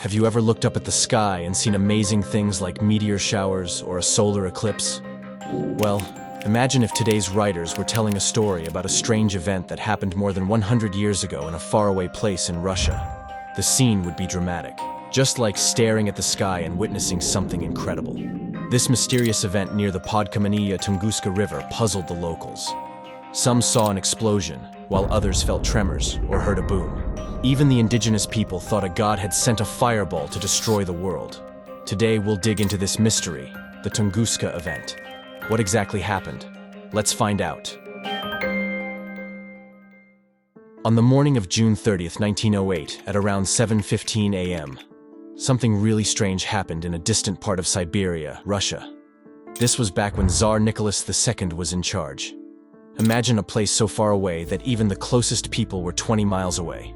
Have you ever looked up at the sky and seen amazing things like meteor showers or a solar eclipse? Well, imagine if today's writers were telling a story about a strange event that happened more than 100 years ago in a faraway place in Russia. The scene would be dramatic, just like staring at the sky and witnessing something incredible. This mysterious event near the Podkameniya Tunguska River puzzled the locals. Some saw an explosion, while others felt tremors or heard a boom. Even the indigenous people thought a god had sent a fireball to destroy the world. Today we'll dig into this mystery, the Tunguska Event. What exactly happened? Let's find out. On the morning of June 30th, 1908, at around 7:15 a.m., something really strange happened in a distant part of Siberia, Russia. This was back when Tsar Nicholas II was in charge. Imagine a place so far away that even the closest people were 20 miles away.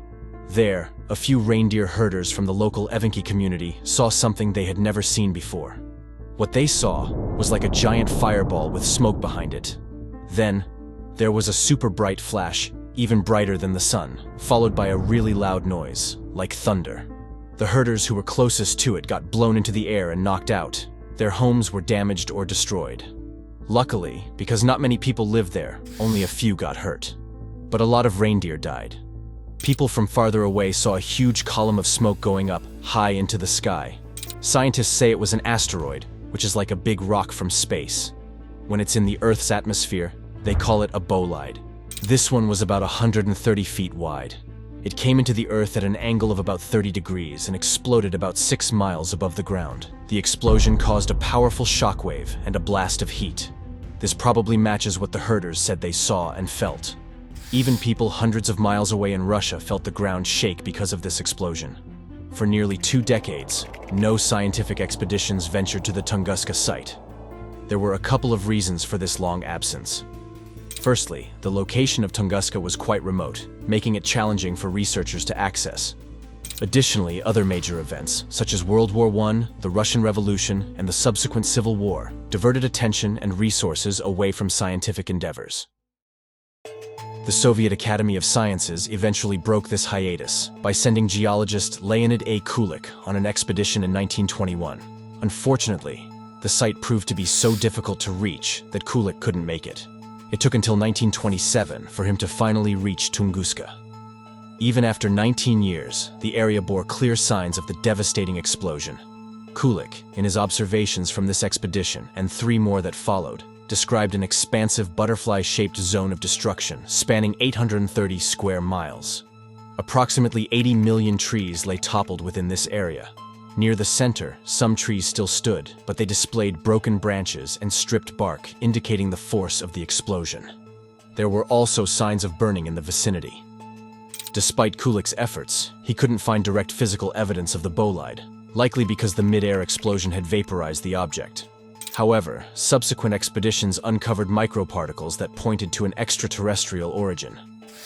There, a few reindeer herders from the local Evenki community saw something they had never seen before. What they saw was like a giant fireball with smoke behind it. Then, there was a super bright flash, even brighter than the sun, followed by a really loud noise, like thunder. The herders who were closest to it got blown into the air and knocked out. Their homes were damaged or destroyed. Luckily, because not many people lived there, only a few got hurt. But a lot of reindeer died. People from farther away saw a huge column of smoke going up, high into the sky. Scientists say it was an asteroid, which is like a big rock from space. When it's in the Earth's atmosphere, they call it a bolide. This one was about 130 feet wide. It came into the Earth at an angle of about 30 degrees and exploded about 6 miles above the ground. The explosion caused a powerful shockwave and a blast of heat. This probably matches what the herders said they saw and felt. Even people hundreds of miles away in Russia felt the ground shake because of this explosion. For nearly 2 decades, no scientific expeditions ventured to the Tunguska site. There were a couple of reasons for this long absence. Firstly, the location of Tunguska was quite remote, making it challenging for researchers to access. Additionally, other major events, such as World War I, the Russian Revolution, and the subsequent Civil War, diverted attention and resources away from scientific endeavors. The Soviet Academy of Sciences eventually broke this hiatus by sending geologist Leonid A. Kulik on an expedition in 1921. Unfortunately, the site proved to be so difficult to reach that Kulik couldn't make it. It took until 1927 for him to finally reach Tunguska. Even after 19 years, the area bore clear signs of the devastating explosion. Kulik, in his observations from this expedition and 3 more that followed, described an expansive butterfly-shaped zone of destruction spanning 830 square miles. Approximately 80 million trees lay toppled within this area. Near the center, some trees still stood, but they displayed broken branches and stripped bark, indicating the force of the explosion. There were also signs of burning in the vicinity. Despite Kulik's efforts, he couldn't find direct physical evidence of the bolide, likely because the mid-air explosion had vaporized the object. However, subsequent expeditions uncovered microparticles that pointed to an extraterrestrial origin.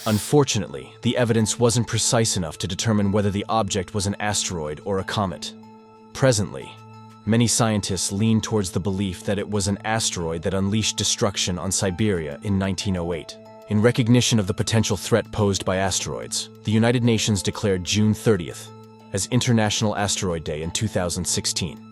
Unfortunately, the evidence wasn't precise enough to determine whether the object was an asteroid or a comet. Presently, many scientists lean towards the belief that it was an asteroid that unleashed destruction on Siberia in 1908. In recognition of the potential threat posed by asteroids, the United Nations declared June 30th as International Asteroid Day in 2016.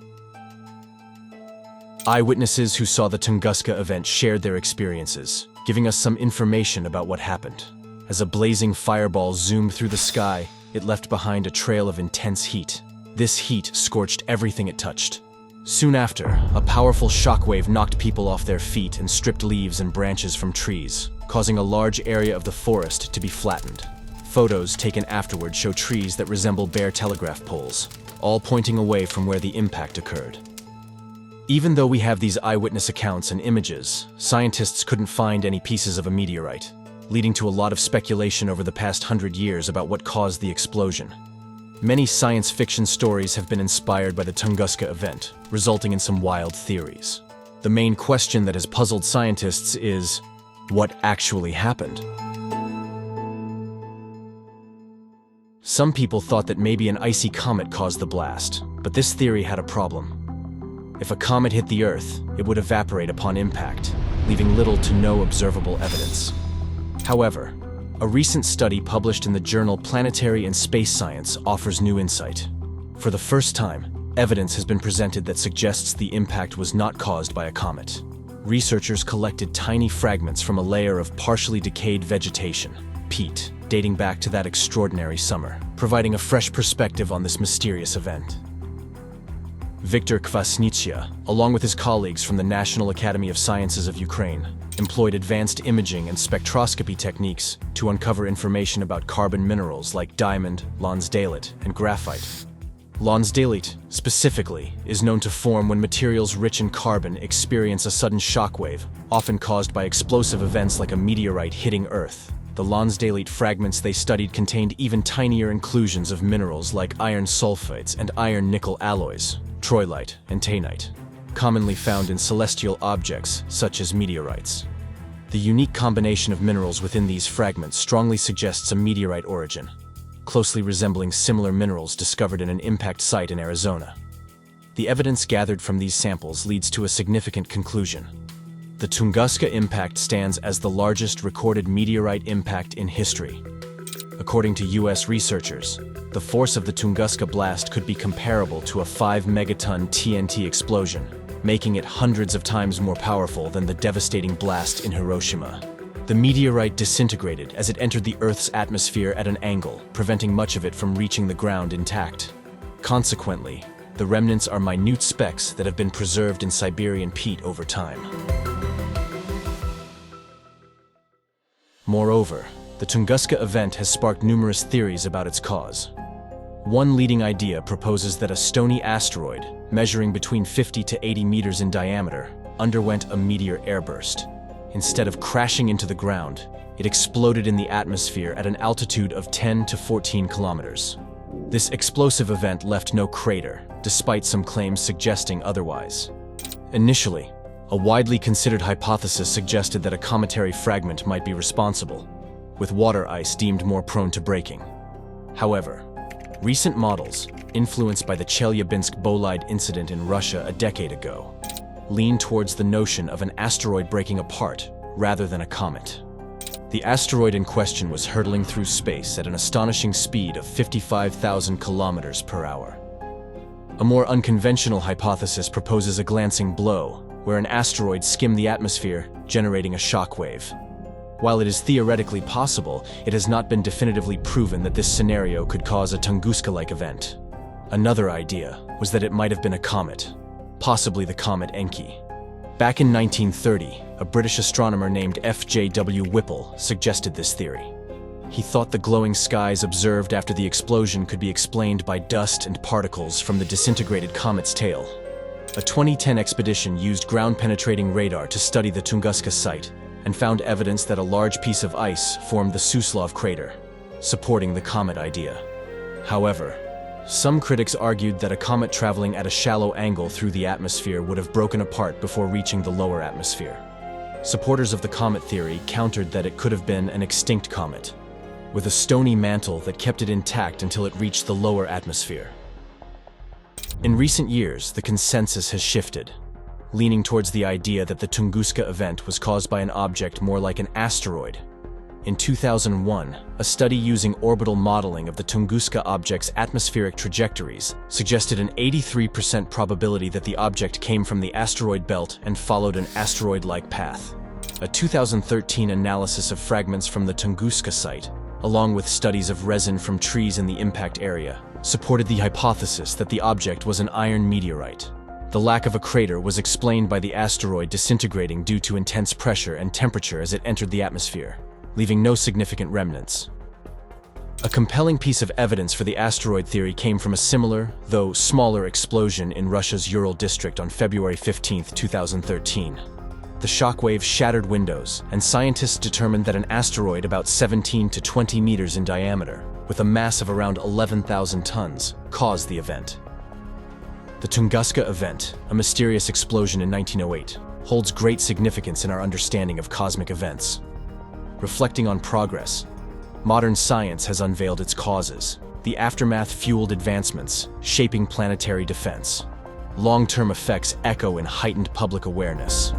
Eyewitnesses who saw the Tunguska event shared their experiences, giving us some information about what happened. As a blazing fireball zoomed through the sky, it left behind a trail of intense heat. This heat scorched everything it touched. Soon after, a powerful shockwave knocked people off their feet and stripped leaves and branches from trees, causing a large area of the forest to be flattened. Photos taken afterward show trees that resemble bare telegraph poles, all pointing away from where the impact occurred. Even though we have these eyewitness accounts and images, scientists couldn't find any pieces of a meteorite, leading to a lot of speculation over the past 100 years about what caused the explosion. Many science fiction stories have been inspired by the Tunguska event, resulting in some wild theories. The main question that has puzzled scientists is, what actually happened? Some people thought that maybe an icy comet caused the blast, but this theory had a problem. If a comet hit the Earth, it would evaporate upon impact, leaving little to no observable evidence. However, a recent study published in the journal Planetary and Space Science offers new insight. For the first time, evidence has been presented that suggests the impact was not caused by a comet. Researchers collected tiny fragments from a layer of partially decayed vegetation, peat, dating back to that extraordinary summer, providing a fresh perspective on this mysterious event. Viktor Kvasnitschya, along with his colleagues from the National Academy of Sciences of Ukraine, employed advanced imaging and spectroscopy techniques to uncover information about carbon minerals like diamond, lonsdaleite, and graphite. Lonsdaleite, specifically, is known to form when materials rich in carbon experience a sudden shockwave, often caused by explosive events like a meteorite hitting Earth. The lonsdaleite fragments they studied contained even tinier inclusions of minerals like iron sulfides and iron-nickel alloys, troilite and taenite, commonly found in celestial objects such as meteorites. The unique combination of minerals within these fragments strongly suggests a meteorite origin, closely resembling similar minerals discovered in an impact site in Arizona. The evidence gathered from these samples leads to a significant conclusion. The Tunguska impact stands as the largest recorded meteorite impact in history. According to US researchers, the force of the Tunguska blast could be comparable to a 5-megaton TNT explosion, making it hundreds of times more powerful than the devastating blast in Hiroshima. The meteorite disintegrated as it entered the Earth's atmosphere at an angle, preventing much of it from reaching the ground intact. Consequently, the remnants are minute specks that have been preserved in Siberian peat over time. Moreover, the Tunguska event has sparked numerous theories about its cause. One leading idea proposes that a stony asteroid, measuring between 50 to 80 meters in diameter, underwent a meteor airburst. Instead of crashing into the ground, it exploded in the atmosphere at an altitude of 10 to 14 kilometers. This explosive event left no crater, despite some claims suggesting otherwise. Initially, a widely considered hypothesis suggested that a cometary fragment might be responsible, with water ice deemed more prone to breaking. However, recent models, influenced by the Chelyabinsk bolide incident in Russia a decade ago, lean towards the notion of an asteroid breaking apart rather than a comet. The asteroid in question was hurtling through space at an astonishing speed of 55,000 kilometers per hour. A more unconventional hypothesis proposes a glancing blow, where an asteroid skimmed the atmosphere, generating a shockwave. While it is theoretically possible, it has not been definitively proven that this scenario could cause a Tunguska-like event. Another idea was that it might have been a comet, possibly the comet Encke. Back in 1930, a British astronomer named F.J.W. Whipple suggested this theory. He thought the glowing skies observed after the explosion could be explained by dust and particles from the disintegrated comet's tail. A 2010 expedition used ground-penetrating radar to study the Tunguska site and found evidence that a large piece of ice formed the Suslov crater, supporting the comet idea. However, some critics argued that a comet traveling at a shallow angle through the atmosphere would have broken apart before reaching the lower atmosphere. Supporters of the comet theory countered that it could have been an extinct comet, with a stony mantle that kept it intact until it reached the lower atmosphere. In recent years, the consensus has shifted, leaning towards the idea that the Tunguska event was caused by an object more like an asteroid. In 2001, a study using orbital modeling of the Tunguska object's atmospheric trajectories suggested an 83% probability that the object came from the asteroid belt and followed an asteroid-like path. A 2013 analysis of fragments from the Tunguska site, along with studies of resin from trees in the impact area, supported the hypothesis that the object was an iron meteorite. The lack of a crater was explained by the asteroid disintegrating due to intense pressure and temperature as it entered the atmosphere, leaving no significant remnants. A compelling piece of evidence for the asteroid theory came from a similar, though smaller, explosion in Russia's Ural district on February 15, 2013. The shockwave shattered windows, and scientists determined that an asteroid about 17 to 20 meters in diameter, with a mass of around 11,000 tons, caused the event. The Tunguska Event, a mysterious explosion in 1908, holds great significance in our understanding of cosmic events. Reflecting on progress, modern science has unveiled its causes, the aftermath-fueled advancements shaping planetary defense. Long-term effects echo in heightened public awareness.